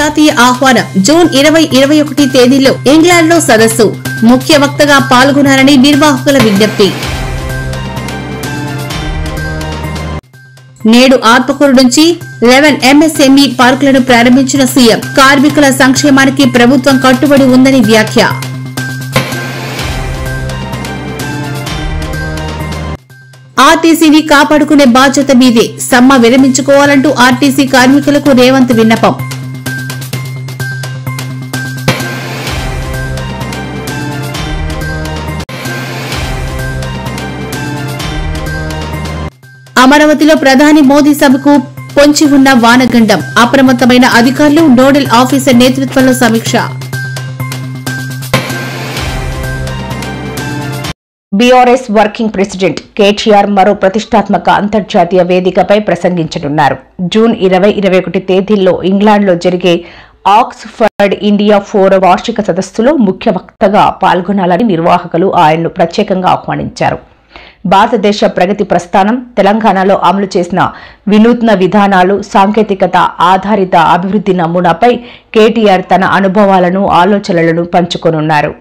జాతీయ ఆహ్వానం జూన్ 20-21 తేదీల్లో ఇంగ్లాండ్లో సదస్సు ముఖ్య వక్తగా పాల్గొనాలని నిర్వాహకుల విజ్ఞప్తి. నేడు ఆత్మకూరు నుంచి 11 MSME పార్కులను ప్రారంభించిన సీఎం. కార్మికుల సంక్షేమానికి ప్రభుత్వం కట్టుబడి ఉందని వ్యాఖ్య. ఆర్టీసీని కాపాడుకునే బాధ్యత మీదే, సమ్మె విరమించుకోవాలంటూ ఆర్టీసీ కార్మికులకు రేవంత్ విన్నపం. అమరావతిలో ప్రధాని మోదీ సభకు పొంచి ఉన్న వానగండం. అప్రమత్తమైన అధికారులు, నోడల్ ఆఫీసర్ నేతృత్వంలో సమీక్ష. బీఆర్ఎస్ వర్కింగ్ ప్రెసిడెంట్ కేటీఆర్ మరో ప్రతిష్టాత్మక అంతర్జాతీయ వేదికపై ప్రసంగించనున్నారు. జూన్ 20-21 తేదీల్లో ఇంగ్లాండ్లో జరిగే ఆక్స్ఫర్డ్ ఇండియా ఫోరం వార్షిక సదస్సులో ముఖ్య వక్తగా పాల్గొనాలని నిర్వాహకులు ఆయన్ను ప్రత్యేకంగా ఆహ్వానించారు. భారతదేశ ప్రగతి ప్రస్థానం, తెలంగాణలో అమలు చేసిన వినూత్న విధానాలు, సాంకేతికత ఆధారిత అభివృద్ధి నమూనాపై కేటీఆర్ తన అనుభవాలను, ఆలోచనలను పంచుకోనున్నారు.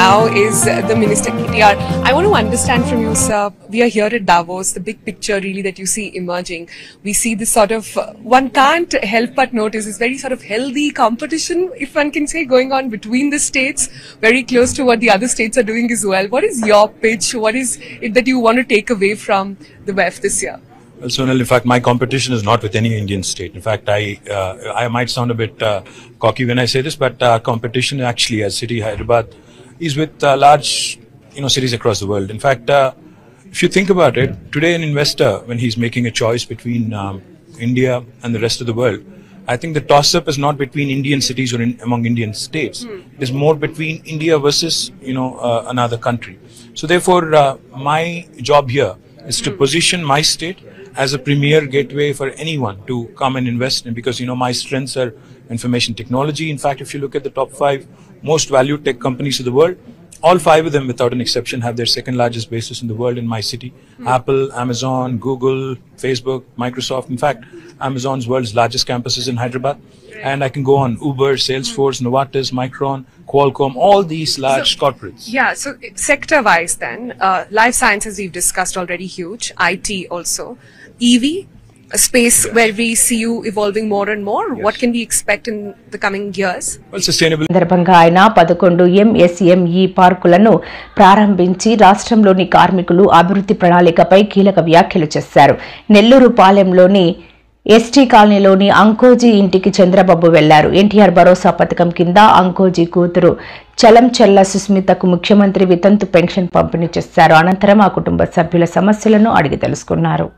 Now is the Minister KTR. I want to understand from you, sir. We are here at Davos. The big picture, really, that you see emerging. We see this sort of one can't help but notice this very sort of healthy competition, if one can say, going on between the states, very close to what the other states are doing as well. What is your pitch? What is it that you want to take away from the WEF this year? Well, Sonal, in fact, my competition is not with any Indian state. In fact, I might sound a bit cocky when I say this, but competition actually, as city Hyderabad, is with large, cities across the world. In fact, if you think about it, today an investor, when he's making a choice between India and the rest of the world, I think the toss-up is not between Indian cities or among Indian states. It is more between India versus, another country. So therefore, my job here is to position my state as a premier gateway for anyone to come and invest in, because, my strengths are information technology. In fact, if you look at the top 5 most valued tech companies of the world, all 5 of them without an exception have their second largest bases in the world in my city. Apple, Amazon, Google, Facebook, Microsoft. In fact, Amazon's world's largest campus is in Hyderabad. And I can go on: Uber, Salesforce, Novartis, Micron, Qualcomm, all these large corporates. Yeah, so sector-wise then, life sciences we've discussed already, huge. IT also. EV, a space where we see you evolving more and more. What can we expect in the coming years? Well, sustainable. సందర్భంగా ఆయన 11 MSME పార్కులను ప్రారంభించి రాష్ట్రంలోని కార్మికులు అభివృద్ధి ప్రణాళికపై కీలక వ్యాఖ్యలు చేశారు. Nellore పాలెంలోని ST కాలనీలోని అంకోజీ ఇంటికి చంద్రబాబు వెళ్లారు. ఎన్టీఆర్ భరోసా పథకం కింద అంకోజీ కూతురు చలంచెల్ల సుస్మితకు ముఖ్యమంత్రి వితంతు పెన్షన్ పంపిణీ చేశారు. అనంతరం ఆ కుటుంబ సభ్యుల సమస్యలను అడిగి తెలుసుకున్నారు.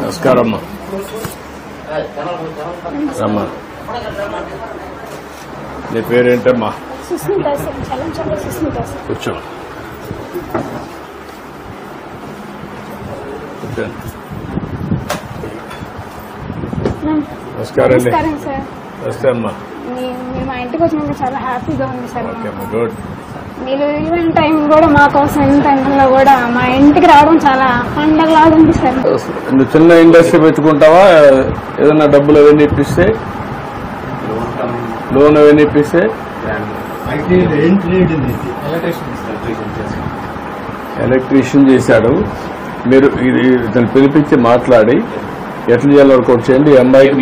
నమస్కారం అమ్మా. నీ పేరేంటమ్మా? కూర్చో. నమస్కారం అండి. నమస్తే అమ్మా. మేము మా ఇంటికి వచ్చినాక చాలా హ్యాపీగా ఉంది సార్. ఓకే అమ్మా, గుడ్. వీళ్ళు ఈవెన్ టైం కూడా మా కోసం ఇంత టైంలో కూడా మా ఇంటికి రావడం చాలా పండగలాగా అనిపిస్తారు. నువ్వు చిన్న ఇండస్ట్రీ పెట్టుకుంటావా? ఏదైనా డబ్బులు అవన్నీ ఇప్పిస్తే, లోన్ అవన్నీ ఇప్పిస్తే ఎలక్ట్రీషియన్ చేశాడు. మీరు ఇది దాన్ని పిలిపించి మాట్లాడి ఎట్లా చేయాలి వర్కౌట్ చేయండి. అమ్మాయికి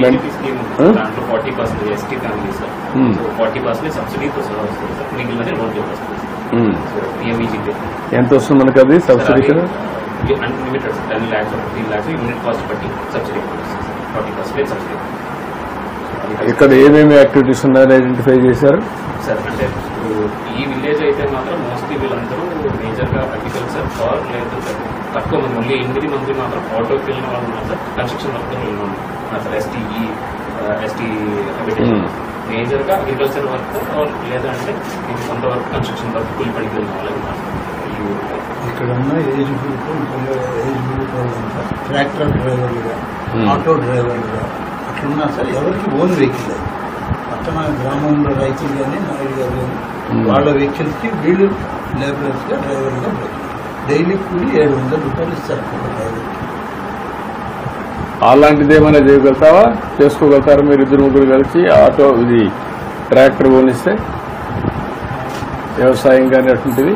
ఎంత వస్తుంది మనకు అది సబ్సిడీ? ఇక్కడ ఏమేమి యాక్టివిటీస్ ఉన్నాయని ఐడెంటిఫై చేశారు సార్? అంటే ఈ విలేజ్ అయితే మాత్రం మోస్ట్లీ వీళ్ళందరూ మేజర్గా అగ్రికల్చర్ ఫార్ లేదు సార్. తక్కువ మంది ఓన్లీ 8 మంది మాత్రం ఆటోకి వెళ్ళిన వాళ్ళు ఉన్నారు సార్. కన్స్ట్రక్షన్ వర్క్ వెళ్ళిన సార్. ఎస్టీ హ్యాబిటేషన్ మేజర్గా అగ్రికల్చర్ వర్క్ లేదంటే ఇది కొంత వర్క్ కన్స్ట్రక్షన్ వర్క్ కూలి పనికి వెళ్ళిన వాళ్ళు ఉన్నారు. ఇక్కడ ఉన్న ఏజ్ గ్రూప్ ట్రాక్టర్ డ్రైవర్లుగా, ఆటో డ్రైవర్లుగా అట్లున్నా సార్. ఎవరికి ఓన్ వెహికల్ అది పట్టణ గ్రామంలో రైతులు కానీ నాయుడు గారు కానీ వాళ్ళ వెహికల్స్కి వీళ్ళు లేబరర్స్గా డ్రైవర్గా డైలీ కూలి 700 రూపాయలు ఇస్తారు డ్రైవర్కి. అలాంటిది ఏమైనా చేయగలుగుతావా? చేసుకోగలుగుతారా మీరు ఇద్దరు ముగ్గురు కలిసి? ఆటో ఇది ట్రాక్టర్ కొనిస్తే వ్యవసాయం కానీ అటువంటిది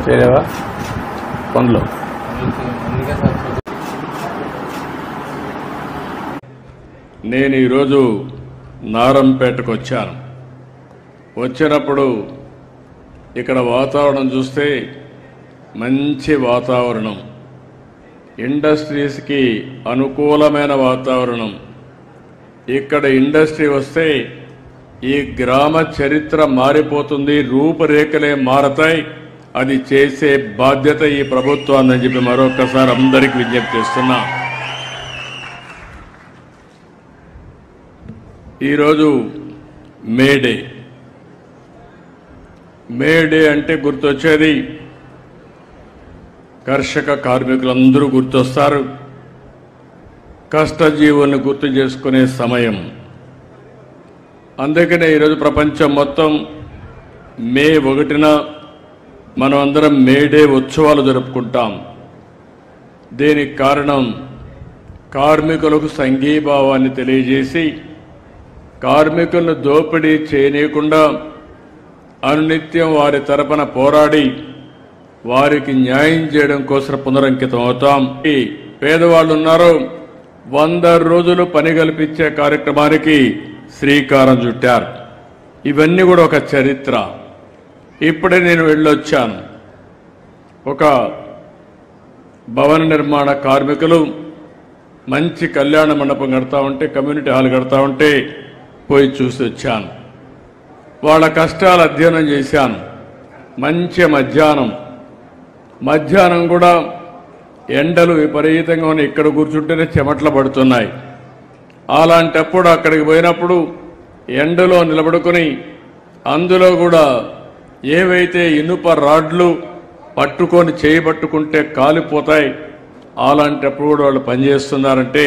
చేయలేవా? పనులు నేను ఈరోజు నారంపేటకు వచ్చాను. వచ్చినప్పుడు ఇక్కడ వాతావరణం చూస్తే మంచి వాతావరణం, ఇండస్ట్రీస్కి అనుకూలమైన వాతావరణం. ఇక్కడ ఇండస్ట్రీ వస్తే ఈ గ్రామ చరిత్ర మారిపోతుంది, రూపురేఖలే మారతాయి. అది చేసే బాధ్యత ఈ ప్రభుత్వాన్ని చెప్పి మరొకసారి అందరికీ విజ్ఞప్తి చేస్తున్నా. ఈరోజు మేడే. మేడే అంటే గుర్తొచ్చేది కర్షక కార్మికులందరూ గుర్తొస్తారు. కష్టజీవులను గుర్తు చేసుకునే సమయం. అందుకనే ఈరోజు ప్రపంచం మొత్తం మే 1న మనం అందరం మేడే ఉత్సవాలు జరుపుకుంటాం. దీనికి కారణం కార్మికులకు సంఘీభావాన్ని తెలియజేసి కార్మికులను దోపిడీ చేయనీయకుండా అనునిత్యం వారి తరపున పోరాడి వారికి న్యాయం చేయడం కోసం పునరంకితం అవుతాం. పేదవాళ్ళు ఉన్నారు, 100 రోజులు పని కల్పించే కార్యక్రమానికి శ్రీకారం చుట్టారు. ఇవన్నీ కూడా ఒక చరిత్ర. ఇప్పుడే నేను వెళ్ళొచ్చాను. ఒక భవన నిర్మాణ కార్మికులు మంచి కళ్యాణ మండపం కడతా ఉంటే, కమ్యూనిటీ హాల్ కడతా ఉంటే పోయి చూసి వచ్చాను. వాళ్ళ కష్టాలు అధ్యయనం చేశాను. మంచి మధ్యాహ్నం కూడా ఎండలు విపరీతంగా ఉన్నాయి. ఇక్కడ కూర్చుంటేనే చెమట్లు పడుతున్నాయి. అలాంటప్పుడు అక్కడికి పోయినప్పుడు ఎండలో నిలబడుకొని అందులో కూడా ఏవైతే ఇనుప రాడ్లు పట్టుకొని చేయబట్టుకుంటే కాలిపోతాయి, అలాంటప్పుడు కూడా వాళ్ళు పనిచేస్తున్నారంటే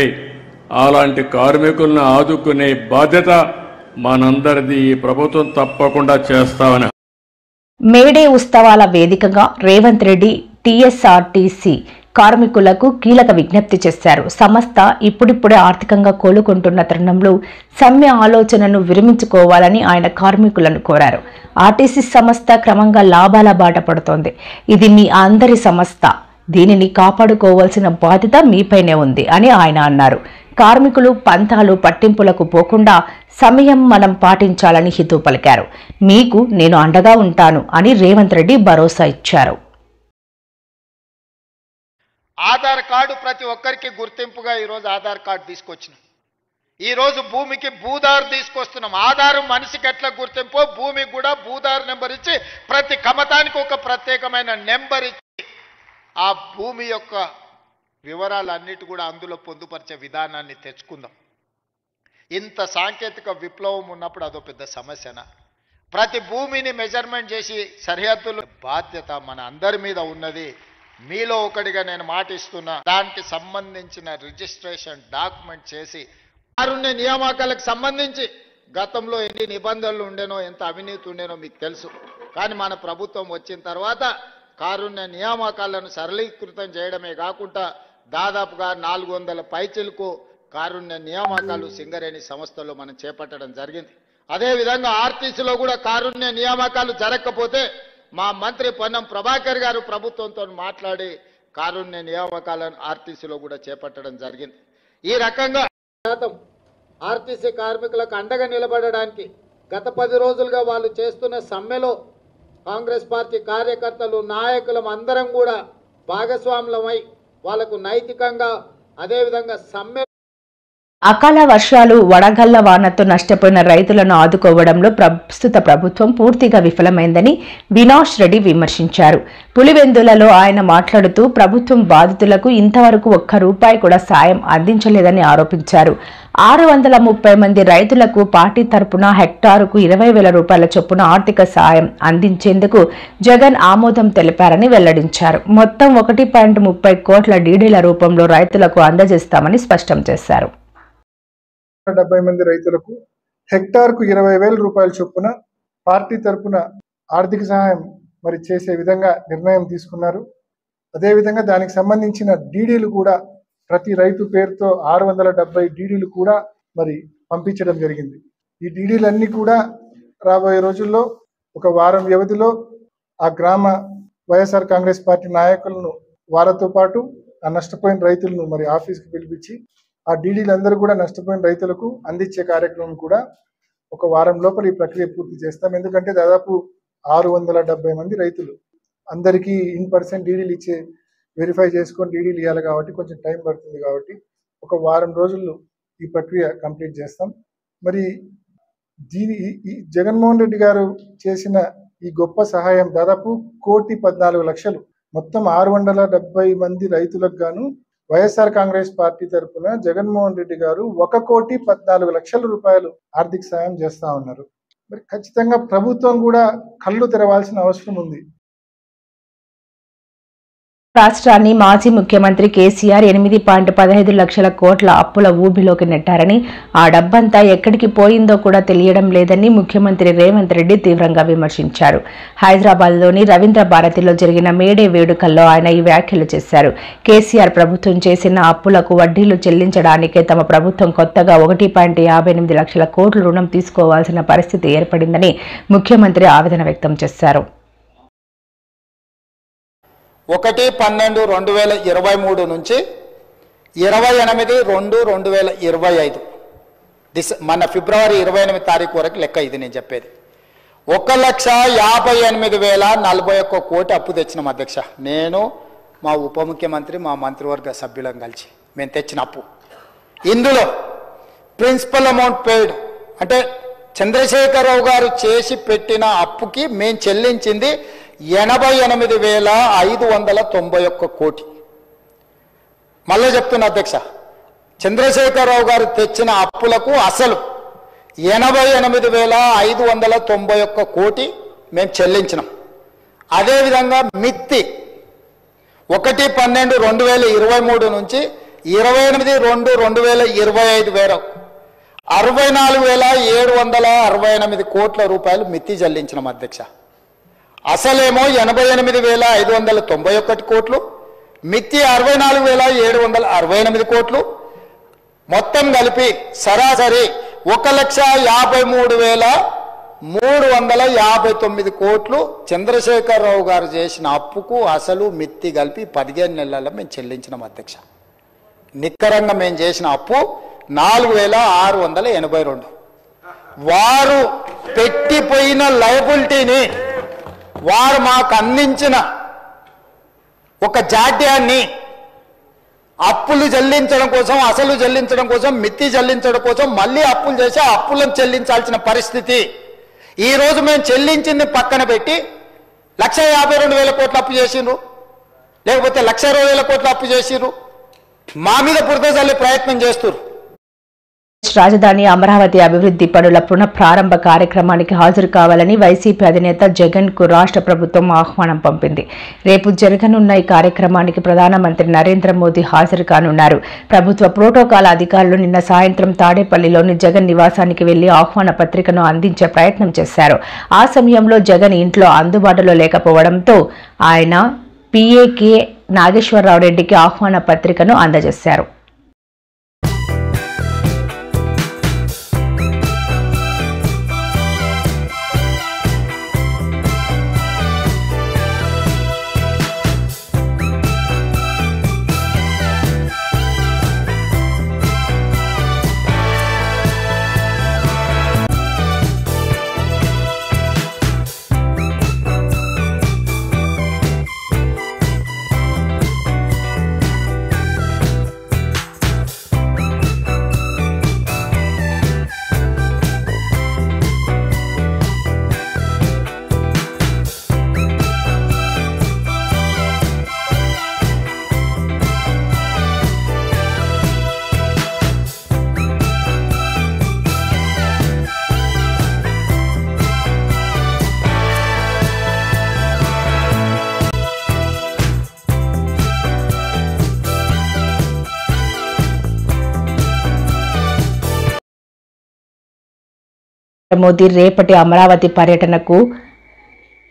అలాంటి కార్మికులను ఆదుకునే బాధ్యత మనందరిది. ఈ ప్రభుత్వం తప్పకుండా చేస్తామని. మేడే ఉత్సవాల వేదికగా రేవంత్ రెడ్డి టీఎస్ఆర్టీసీ కార్మికులకు కీలక విజ్ఞప్తి చేశారు. సంస్థ ఇప్పుడిప్పుడే ఆర్థికంగా కోలుకుంటున్న తరుణంలో సమ్మె ఆలోచనను విరమించుకోవాలని ఆయన కార్మికులను కోరారు. ఆర్టీసీ సంస్థ క్రమంగా లాభాల బాట పడుతోంది. ఇది మీ అందరి సంస్థ, దీనిని కాపాడుకోవాల్సిన బాధ్యత మీపైనే ఉంది అని ఆయన అన్నారు. కార్మికులు పంతాలు పట్టింపులకు పోకుండా సమయం మనం పాటించాలని హితవు పలికారు. మీకు నేను అండగా ఉంటాను అని రేవంత్ రెడ్డి భరోసా ఇచ్చారు. ఆధార్ కార్డు ప్రతి ఒక్కరికి గుర్తింపుగా ఈరోజు ఆధార్ కార్డు తీసుకొచ్చినాం. ఈరోజు భూమికి భూదారు తీసుకొస్తున్నాం. ఆధారు మనిషికి ఎట్లా గుర్తింపో భూమికి కూడా భూదారు నెంబర్ ఇచ్చి ప్రతి కమతానికి ఒక ప్రత్యేకమైన నెంబర్ ఇచ్చి ఆ భూమి యొక్క వివరాలన్నిటి కూడా అందులో పొందుపరిచే విధానాన్ని తెచ్చుకుందాం. ఇంత సాంకేతిక విప్లవం ఉన్నప్పుడు అదో పెద్ద సమస్యనా? ప్రతి భూమిని మెజర్మెంట్ చేసి సరిహద్దులు బాధ్యత మన అందరి మీద ఉన్నది. మీలో ఒకటిగా నేను మాటిస్తున్నా, దానికి సంబంధించిన రిజిస్ట్రేషన్ డాక్యుమెంట్ చేసి కారుణ్య నియామకాలకు సంబంధించి గతంలో ఎన్ని నిబంధనలు ఉండేనో, ఎంత అవినీతి ఉండేనో మీకు తెలుసు. కానీ మన ప్రభుత్వం వచ్చిన తర్వాత కారుణ్య నియామకాలను సరళీకృతం చేయడమే కాకుండా దాదాపుగా 400 పైచిలకు కారుణ్య నియామకాలు సింగరేణి సంస్థలో మనం చేపట్టడం జరిగింది. అదేవిధంగా ఆర్టీసీలో కూడా కారుణ్య నియామకాలు జరగకపోతే మా మంత్రి పొన్నం ప్రభాకర్ గారు ప్రభుత్వంతో మాట్లాడి కారుణ్య నియామకాలను ఆర్టీసీలో కూడా చేపట్టడం జరిగింది. ఈ రకంగా ఆర్టీసీ కార్మికులకు అండగా నిలబడడానికి గత 10 రోజులుగా వాళ్ళు చేస్తున్న సమ్మెలో కాంగ్రెస్ పార్టీ కార్యకర్తలు నాయకులం అందరం కూడా భాగస్వాములమై వాళ్లకు నైతికంగా అదేవిధంగా సమ్మె అకాల వర్షాలు వడగళ్ల వానతో నష్టపోయిన రైతులను ఆదుకోవడంలో ప్రస్తుత ప్రభుత్వం పూర్తిగా విఫలమైందని వినాష్ రెడ్డి విమర్శించారు. పులివెందులలో ఆయన మాట్లాడుతూ ప్రభుత్వం బాధితులకు ఇంతవరకు ₹1 కూడా సాయం అందించలేదని ఆరోపించారు. 630 మంది రైతులకు పార్టీ తరపున హెక్టారుకు ₹20,000 చొప్పున ఆర్థిక సాయం అందించేందుకు జగన్ ఆమోదం తెలిపారని వెల్లడించారు. మొత్తం 1.30 కోట్ల డీడీల రూపంలో రైతులకు అందజేస్తామని స్పష్టం చేశారు. 70 మంది రైతులకు హెక్టార్కు ₹20,000 చొప్పున పార్టీ తరపున ఆర్థిక సహాయం మరి చేసే విధంగా నిర్ణయం తీసుకున్నారు. అదేవిధంగా దానికి సంబంధించిన డీడీలు కూడా ప్రతి రైతు పేరుతో 670 డీడీలు కూడా మరి పంపించడం జరిగింది. ఈ డీడీలన్నీ కూడా రాబోయే రోజుల్లో ఒక వారం వ్యవధిలో ఆ గ్రామ వైఎస్ఆర్ కాంగ్రెస్ పార్టీ నాయకులను వాళ్ళతో పాటు ఆ నష్టపోయిన రైతులను మరి ఆఫీస్కి పిలిపించి ఆ డీడీలందరూ కూడా నష్టపోయిన రైతులకు అందించే కార్యక్రమం కూడా ఒక వారం లోపల ఈ ప్రక్రియ పూర్తి చేస్తాం. ఎందుకంటే దాదాపు 670 మంది రైతులు అందరికీ ఇన్-పర్సన్ డీడీలు ఇచ్చే వెరిఫై చేసుకొని డీడీలు ఇవ్వాలి కాబట్టి కొంచెం టైం పడుతుంది. కాబట్టి ఒక వారం రోజుల్లో ఈ ప్రక్రియ కంప్లీట్ చేస్తాం. మరి జగన్మోహన్ రెడ్డి గారు చేసిన ఈ గొప్ప సహాయం దాదాపు 1,14,00,000 మొత్తం 670 మంది రైతులకు గాను వైఎస్ఆర్ కాంగ్రెస్ పార్టీ తరఫున జగన్మోహన్ రెడ్డి గారు ₹1,14,00,000 ఆర్థిక సాయం చేస్తా ఉన్నారు. మరి ఖచ్చితంగా ప్రభుత్వం కూడా కళ్ళు తెరవాల్సిన అవసరం ఉంది. రాష్ట్రాన్ని మాజీ ముఖ్యమంత్రి కేసీఆర్ 8.15 లక్షల కోట్ల అప్పుల ఊబిలోకి నెట్టారని, ఆ డబ్బంతా ఎక్కడికి పోయిందో కూడా తెలియడం లేదని ముఖ్యమంత్రి రేవంత్ రెడ్డి తీవ్రంగా విమర్శించారు. హైదరాబాద్లోని రవీంద్ర భారతిలో జరిగిన మేడే వేడుకల్లో ఆయన ఈ వ్యాఖ్యలు చేశారు. కేసీఆర్ ప్రభుత్వం చేసిన అప్పులకు వడ్డీలు చెల్లించడానికే తమ ప్రభుత్వం కొత్తగా 1.58 లక్షల కోట్ల రుణం తీసుకోవాల్సిన పరిస్థితి ఏర్పడిందని ముఖ్యమంత్రి ఆవేదన వ్యక్తం చేశారు. 1/12/2023 నుంచి 28/2/2025 మన ఫిబ్రవరి 28 తారీఖు వరకు లెక్క ఇది నేను చెప్పేది. 1,58,041 కోటి అప్పు తెచ్చినాం అధ్యక్ష. నేను మా ఉప ముఖ్యమంత్రి మా మంత్రివర్గ సభ్యులను కలిసి మేము తెచ్చిన అప్పు. ఇందులో ప్రిన్సిపల్ అమౌంట్ పెయిడ్ అంటే చంద్రశేఖరరావు గారు చేసి పెట్టిన అప్పుకి మేము చెల్లించింది 88,591 కోటి. మళ్ళీ చెప్తున్నా అధ్యక్ష, చంద్రశేఖరరావు గారు తెచ్చిన అప్పులకు అసలు 88,591 కోటి మేము చెల్లించినాం. అదేవిధంగా మిత్తి 1/12/2023 నుంచి 28/2/2025 వరకు 64,768 కోట్ల రూపాయలు మిత్తి చెల్లించినాం అధ్యక్ష. అసలేమో 88,591 కోట్లు, మిత్తి 64,768 కోట్లు, మొత్తం కలిపి సరాసరి 1,53,359 కోట్లు చంద్రశేఖరరావు గారు చేసిన అప్పుకు అసలు మిత్తి కలిపి 15 నెలల్లో మేము చెల్లించినాం అధ్యక్ష. నిక్కరంగా మేము చేసిన అప్పు 4,682. వారు పెట్టిపోయిన లయబిలిటీని, వారు మాకు అందించిన ఒక జాడ్యాన్ని అప్పులు చెల్లించడం కోసం, అసలు చెల్లించడం కోసం, మిత్తి చెల్లించడం కోసం మళ్ళీ అప్పులు చేసి ఆ అప్పులను చెల్లించాల్సిన పరిస్థితి. ఈరోజు మేము చెల్లించింది పక్కన పెట్టి 1,52,000 కోట్ల అప్పు చేసిండ్రు, లేకపోతే 1,20,000 కోట్ల అప్పు చేసిండ్రు. మా మీద బురద చల్లే ప్రయత్నం చేస్తున్నారు. రాజధాని అమరావతి అభివృద్ధి పనుల పునఃప్రారంభ కార్యక్రమానికి హాజరు కావాలని వైసీపీ అధినేత జగన్ కు రాష్ట్ర ప్రభుత్వం ఆహ్వానం పంపింది. రేపు జరగనున్న ఈ కార్యక్రమానికి ప్రధానమంత్రి నరేంద్ర మోదీ హాజరు కానున్నారు. ప్రభుత్వ ప్రోటోకాల్ అధికారులు నిన్న సాయంత్రం తాడేపల్లిలోని జగన్ నివాసానికి వెళ్లి ఆహ్వాన పత్రికను అందించే ప్రయత్నం చేశారు. ఆ సమయంలో జగన్ ఇంట్లో అందుబాటులో లేకపోవడంతో ఆయన పీఏకే నాగేశ్వరరావు రెడ్డికి ఆహ్వాన పత్రికను అందజేశారు. మోదీ రేపటి అమరావతి పర్యటనకు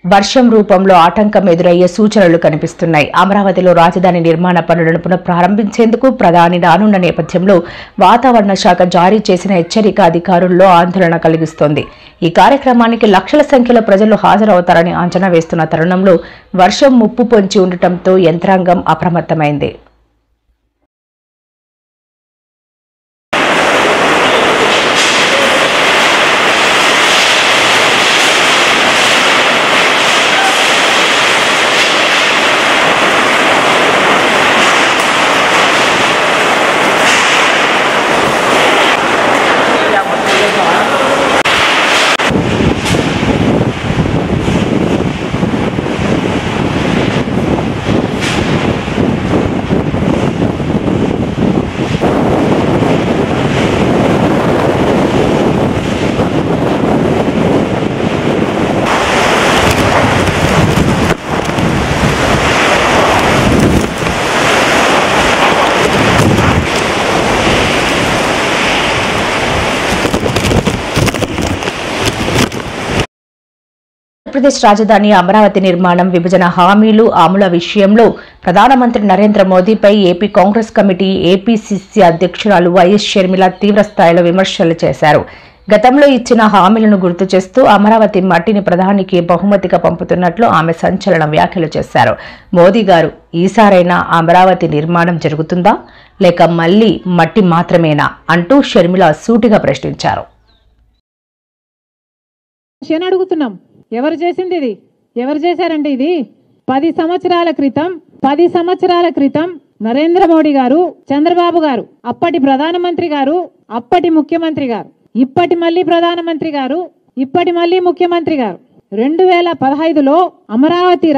వర్షం రూపంలో ఆటంకం ఎదురయ్యే సూచనలు కనిపిస్తున్నాయి. అమరావతిలో రాజధాని నిర్మాణ పనులను పునఃప్రారంభించేందుకు ప్రధాని రానున్న నేపథ్యంలో వాతావరణ శాఖ జారీ చేసిన హెచ్చరిక అధికారుల్లో ఆందోళన కలిగిస్తోంది. ఈ కార్యక్రమానికి లక్షల సంఖ్యలో ప్రజలు హాజరవుతారని అంచనా వేస్తున్న తరుణంలో వర్షం ముప్పు పొంచి ఉండటంతో యంత్రాంగం అప్రమత్తమైంది. ఆంధ్రప్రదేశ్ రాజధాని అమరావతి నిర్మాణం విభజన హామీలు అమలు విషయంలో ప్రధానమంత్రి నరేంద్ర మోదీపై ఏపీ కాంగ్రెస్ కమిటీ ఏపీసీసీ అధ్యక్షురాలు వైఎస్ షర్మిల తీవ్రస్థాయిలో విమర్శలు చేశారు. గతంలో ఇచ్చిన హామీలను గుర్తు చేస్తూ అమరావతి మట్టిని ప్రధానికి బహుమతిగా పంపుతున్నట్లు ఆమె సంచలన వ్యాఖ్యలు చేశారు. మోదీ గారు, ఈసారైనా అమరావతి నిర్మాణం జరుగుతుందా లేక మళ్లీ మట్టి మాత్రమేనా అంటూ షర్మిల సూటిగా ప్రశ్నించారు. అడుగుతున్నాం, ఎవరు చేసింది ఇది? ఎవరు చేశారండి ఇది? 10 సంవత్సరాల క్రితం నరేంద్ర మోడీ గారు, చంద్రబాబు గారు, అప్పటి ప్రధానమంత్రి గారు, అప్పటి ముఖ్యమంత్రి గారు, ఇప్పటి మళ్ళీ ప్రధానమంత్రి గారు, ఇప్పటి మళ్ళీ ముఖ్యమంత్రి గారు 2015లో అమరావతి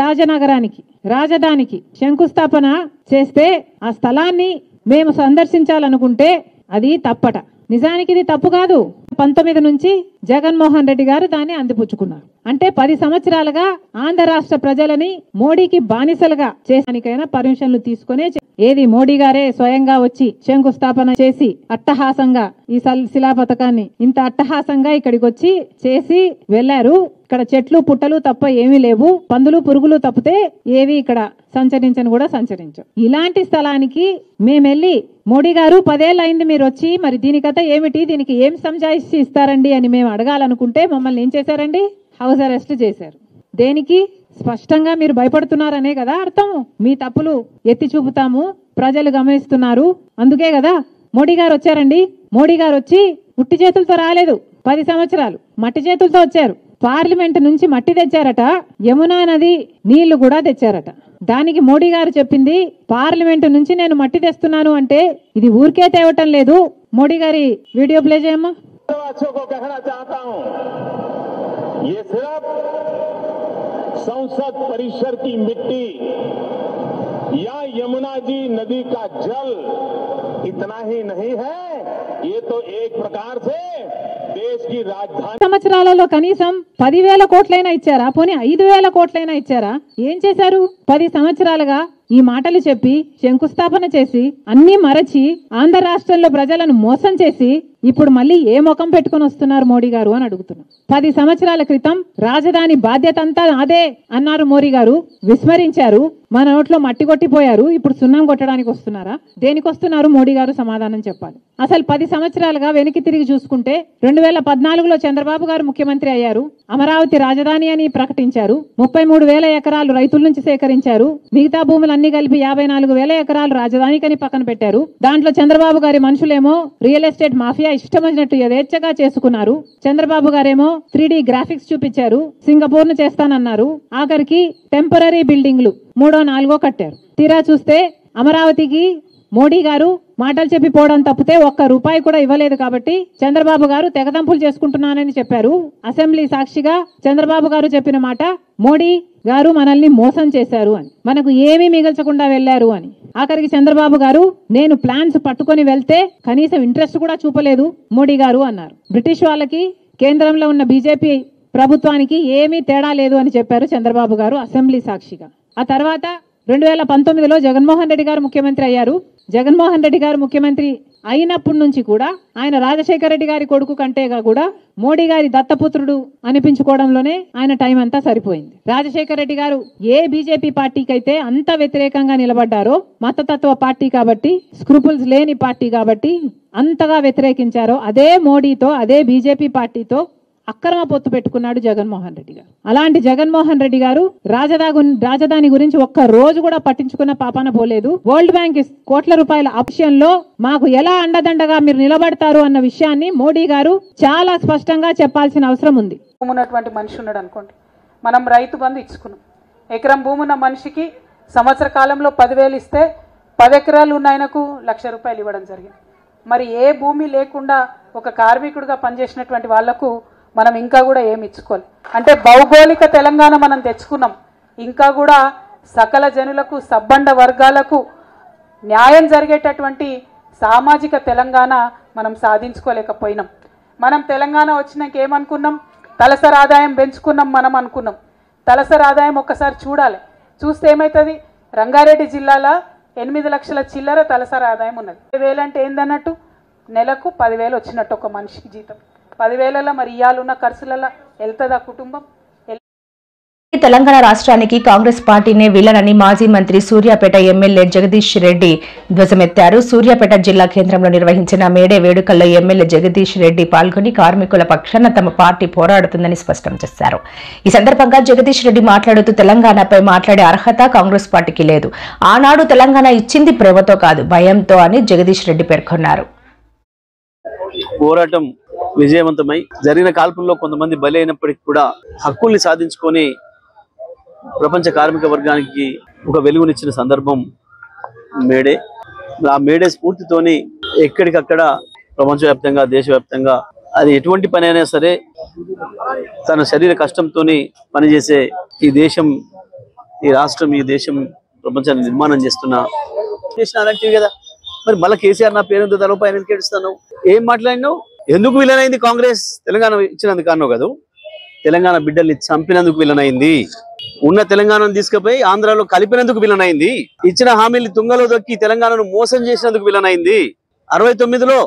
రాజధానికి శంకుస్థాపన చేస్తే ఆ స్థలాన్ని మేము సందర్శించాలనుకుంటే అది తప్పట. నిజానికి ఇది తప్పు కాదు. 19 నుంచి జగన్మోహన్ రెడ్డి గారు దాన్ని అందిపుచ్చుకున్నారు. అంటే 10 సంవత్సరాలుగా ఆంధ్ర రాష్ట్ర ప్రజలని మోడీకి బానిసలుగా చేసానికైనా పర్మిషన్లు తీసుకునే ఏది మోడీ గారే స్వయంగా వచ్చి శంకుస్థాపన చేసి అట్టహాసంగా ఈ శిలా పథకాన్ని ఇంత అట్టహాసంగా ఇక్కడికి వచ్చి చేసి వెళ్లారు. ఇక్కడ చెట్లు పుట్టలు తప్ప ఏమీ లేవు, పందులు పురుగులు తప్పితే ఏవి ఇక్కడ సంచరించని కూడా సంచరించవు. ఇలాంటి స్థలానికి మేమెళ్ళి మోడీ గారు 10 ఏళ్ళు అయింది మీరు వచ్చి, మరి దీని కథ ఏమిటి, దీనికి ఏం సంజాయిషి ఇస్తారండి అని మేము అడగాలనుకుంటే మమ్మల్ని ఏం చేశారండి? హౌస్ అరెస్ట్ చేశారు. దేనికి? స్పష్టంగా మీరు భయపడుతున్నారనే కదా అర్థం. మీ తప్పులు ఎత్తి చూపుతాము, ప్రజలు గమనిస్తున్నారు, అందుకే కదా మోడీ గారు వచ్చారండి. మోడీ గారు వచ్చి ఉట్టి చేతులతో రాలేదు, 10 సంవత్సరాలు మట్టి చేతులతో వచ్చారు. పార్లమెంట్ నుంచి మట్టి తెచ్చారట, యమునా నది నీళ్లు కూడా తెచ్చారట. దానికి మోడీ గారు చెప్పింది పార్లమెంట్ నుంచి నేను మట్టి తెస్తున్నాను అంటే ఇది ఊరికే తేవటం లేదు. మోడీ గారి వీడియో ప్లే చేయమ్మా. संसद परिसर की मिट्टी या यमुना जी नदी का जल इतना ही नहीं है, ये तो एक प्रकार से देश की राजधानी సంవత్సరాలలో కనీసం 10,000 కోట్లైనా ఇచ్చారా? పోనీ 5,000 కోట్లైనా ఇచ్చారా? ఏం చేశారు? 10 సంవత్సరాలుగా ఈ మాటలు చెప్పి శంకుస్థాపన చేసి అన్ని మరచి ఆంధ్ర రాష్ట్రంలో ప్రజలను మోసం చేసి ఇప్పుడు మళ్ళీ ఏ ముఖం పెట్టుకుని వస్తున్నారు మోడీ గారు అని అడుగుతున్నా. 10 సంవత్సరాల క్రితం రాజధాని బాధ్యత అంతా అదే అన్నారు మోడీ గారు, విస్మరించారు, మన నోట్లో మట్టి కొట్టిపోయారు, ఇప్పుడు సున్నం కొట్టడానికి వస్తున్నారా? దేనికి వస్తున్నారు మోడీ గారు? సమాధానం చెప్పాలి. అసలు 10 సంవత్సరాలుగా వెనక్కి తిరిగి చూసుకుంటే 2014లో చంద్రబాబు గారు ముఖ్యమంత్రి అయ్యారు. అమరావతి రాజధాని అని ప్రకటించారు. 33,000 ఎకరాలు రైతుల నుంచి సేకరించారు. మిగతా భూములన్నీ కలిపి 54,000 ఎకరాలు రాజధానికని పక్కన పెట్టారు. దాంట్లో చంద్రబాబు గారి మనుషులేమో రియల్ ఎస్టేట్ మాఫియా ఇష్టం వచ్చినట్టు యథేచ్ఛగా చేసుకున్నారు. చంద్రబాబు గారేమో 3D గ్రాఫిక్స్ చూపించారు, సింగపూర్ ను చేస్తానన్నారు. ఆఖరికి టెంపరరీ బిల్డింగ్లు 3, 4 కట్టారు. తీరా చూస్తే అమరావతికి మోడీ గారు మాటలు చెప్పి పోవడం తప్పితే ఒక్క రూపాయి కూడా ఇవ్వలేదు. కాబట్టి చంద్రబాబు గారు తెగదంపులు చేసుకుంటున్నానని చెప్పారు. అసెంబ్లీ సాక్షిగా చంద్రబాబు గారు చెప్పిన మాట, మోడీ గారు మనల్ని మోసం చేశారు అని, మనకు ఏమీ మిగల్చకుండా వెళ్లారు అని. ఆఖరికి చంద్రబాబు గారు నేను ప్లాన్స్ పట్టుకొని వెళ్తే కనీసం ఇంట్రెస్ట్ కూడా చూపలేదు మోడీ గారు అన్నారు. బ్రిటిష్ వాళ్ళకి కేంద్రంలో ఉన్న బీజేపీ ప్రభుత్వానికి ఏమీ తేడా లేదు అని చెప్పారు చంద్రబాబు గారు అసెంబ్లీ సాక్షిగా. ఆ తర్వాత 2019లో జగన్మోహన్ రెడ్డి గారు ముఖ్యమంత్రి అయ్యారు. జగన్మోహన్ రెడ్డి గారు ముఖ్యమంత్రి అయినప్పటి నుంచి కూడా ఆయన రాజశేఖర రెడ్డి గారి కొడుకు కంటేగా కూడా మోడీ గారి దత్తపుత్రుడు అనిపించుకోవడంలోనే ఆయన టైం అంతా సరిపోయింది. రాజశేఖర రెడ్డి గారు ఏ బీజేపీ పార్టీకి అయితే అంత వ్యతిరేకంగా నిలబడ్డారో, మతతత్వ పార్టీ కాబట్టి, స్క్రూపుల్స్ లేని పార్టీ కాబట్టి అంతగా వ్యతిరేకించారో, అదే మోడీతో, అదే బీజేపీ పార్టీతో అక్రమ పొత్తు పెట్టుకున్నాడు జగన్మోహన్ రెడ్డి గారు. అలాంటి జగన్మోహన్ రెడ్డి గారు రాజధాని గురించి ఒక్క రోజు కూడా పట్టించుకున్న పాపాన పోలేదు. వరల్డ్ బ్యాంక్ కోట్ల రూపాయల ఆప్షన్లో మాకు ఎలా అండదండగా మీరు నిలబడతారు అన్న విషయాన్ని మోడీ గారు చాలా స్పష్టంగా చెప్పాల్సిన అవసరం ఉంది. ఉన్నటువంటి మనిషి ఉన్నాడు అనుకోండి, మనం రైతు బంధు ఇచ్చుకున్నాం. ఎకరం భూమి ఉన్న మనిషికి సంవత్సర కాలంలో 10,000 ఇస్తే 10 ఎకరాలు ఉన్న ఆయనకు ₹1,00,000 ఇవ్వడం జరిగింది. మరి ఏ భూమి లేకుండా ఒక కార్మికుడిగా పనిచేసినటువంటి వాళ్లకు మనం ఇంకా కూడా ఏమి ఇచ్చుకోవాలి అంటే భౌగోళిక తెలంగాణ మనం తెచ్చుకున్నాం. ఇంకా కూడా సకల జనులకు, సబ్బండ వర్గాలకు న్యాయం జరిగేటటువంటి సామాజిక తెలంగాణ మనం సాధించుకోలేకపోయినాం. మనం తెలంగాణ వచ్చినాక ఏమనుకున్నాం? తలసరి ఆదాయం పెంచుకున్నాం మనం అనుకున్నాం. తలసరి ఆదాయం ఒక్కసారి చూడాలి. చూస్తే ఏమవుతుంది? రంగారెడ్డి జిల్లాలో 8 లక్షల చిల్లర తలసరి ఆదాయం ఉన్నది. 10,000 అంటే ఏందన్నట్టు? నెలకు 10,000 వచ్చినట్టు ఒక మనిషికి జీతం. 10,000 మరి ఇయాలున్న ఖర్చులలో వెళ్తుందా కుటుంబం? తెలంగాణ రాష్ట్రానికి కాంగ్రెస్ పార్టీనే విలనని మాజీ మంత్రి సూర్యాపేట ఎమ్మెల్యే జగదీష్ రెడ్డి ధ్వజమెత్తారు. సూర్యాపేట జిల్లా కేంద్రంలో నిర్వహించిన మేడే వేడుకల్లో ఎమ్మెల్యే జగదీష్ రెడ్డి పాల్గొని కార్మికుల పక్షాన తమ పార్టీ పోరాడుతుందని స్పష్టం చేశారు. ఈ సందర్భంగా జగదీష్ రెడ్డి మాట్లాడుతూ తెలంగాణపై మాట్లాడే అర్హత కాంగ్రెస్ పార్టీకి లేదు. ఆనాడు తెలంగాణ ఇచ్చింది ప్రేమతో కాదు, భయంతో అని జగదీష్ రెడ్డి పేర్కొన్నారు. పోరాటం విజయవంతమై జరిగిన కాల్పుల్లో కొంతమంది బలి అయినప్పటికీ కూడా హక్కుల్ని సాధించుకొని ప్రపంచ కార్మిక వర్గానికి ఒక వెలుగునిచ్చిన సందర్భం మేడే. ఆ మేడే స్ఫూర్తితోని ఎక్కడికక్కడ ప్రపంచవ్యాప్తంగా, దేశవ్యాప్తంగా అది ఎటువంటి పని అయినా సరే తన శరీర కష్టంతో పనిచేసే ఈ దేశం, ఈ రాష్ట్రం, ఈ దేశం ప్రపంచాన్ని నిర్మాణం చేస్తున్న కదా. మరి మళ్ళీ కేసీఆర్ నా పేరుతో తలపై ఎందుకు ఏడుస్తాను? ఏం మాట్లాడినావు? ఎందుకు విలనైంది కాంగ్రెస్? తెలంగాణ ఇచ్చినందుకు అన్నావు కదా. తెలంగాణ బిడ్డల్ని చంపినందుకు విలనైంది. ఉన్న తెలంగాణను తీసుకుపోయి ఆంధ్రాలో కలిపినందుకు విలనైంది. ఇచ్చిన హామీలు తుంగలో దొక్కి తెలంగాణను మోసం చేసినందుకు విలనైంది. 69లో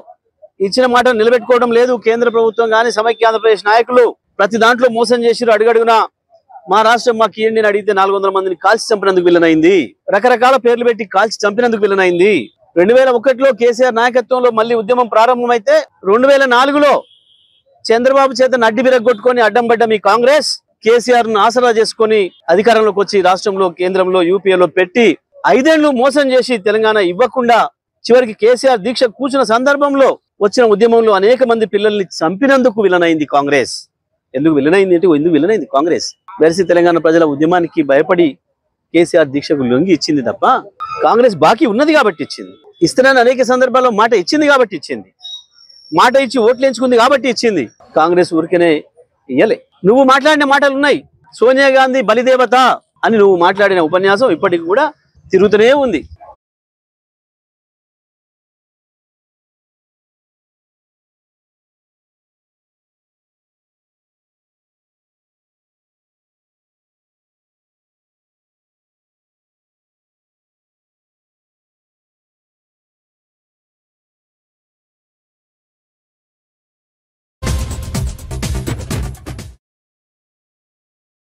ఇచ్చిన మాట నిలబెట్టుకోవడం లేదు కేంద్ర ప్రభుత్వం కానీ సమైక్య ఆంధ్రప్రదేశ్ నాయకులు. ప్రతి దాంట్లో మోసం చేసిరు. అడుగడుగునా మా రాష్ట్రం మాకు ఇవ్వండి అని అడిగితే 400 మందిని కాల్చి చంపినందుకు విలనైంది. రకరకాల పేర్లు పెట్టి కాల్చి చంపినందుకు విలనైంది. 2001లో కేసీఆర్ నాయకత్వంలో మళ్ళీ ఉద్యమం ప్రారంభమైతే 2004లో చంద్రబాబు చేత నడ్డి విరగొట్టుకొని అడ్డం పడ్డ మీ కాంగ్రెస్ కేసీఆర్ ను ఆసరా చేసుకొని అధికారంలోకి వచ్చి రాష్ట్రంలో, కేంద్రంలో, యూపీఏలో పెట్టి 5 ఏళ్లు మోసం చేసి తెలంగాణ ఇవ్వకుండా చివరికి కేసీఆర్ దీక్ష కూర్చున్న సందర్భంలో వచ్చిన ఉద్యమంలో అనేక మంది పిల్లల్ని చంపినందుకు విలనైంది కాంగ్రెస్. ఎందుకు విలనైంది అంటే ఎందుకు విలనైంది కాంగ్రెస్? వెరసి తెలంగాణ ప్రజల ఉద్యమానికి భయపడి కేసీఆర్ దీక్షకు లొంగి ఇచ్చింది తప్ప కాంగ్రెస్ బాకీ ఉన్నది కాబట్టి ఇచ్చింది. ఇస్తున్నాను అనేక సందర్భాల్లో మాట ఇచ్చింది కాబట్టి ఇచ్చింది. మాట ఇచ్చి ఓట్లు ఎంచుకుంది కాబట్టి ఇచ్చింది. కాంగ్రెస్ ఊరికనే ఇయ్యలే. నువ్వు మాట్లాడిన మాటలు ఉన్నాయి. సోనియా గాంధీ బలిదేవత అని నువ్వు మాట్లాడిన ఉపన్యాసం ఇప్పటికి కూడా తిరుగుతూనే ఉంది.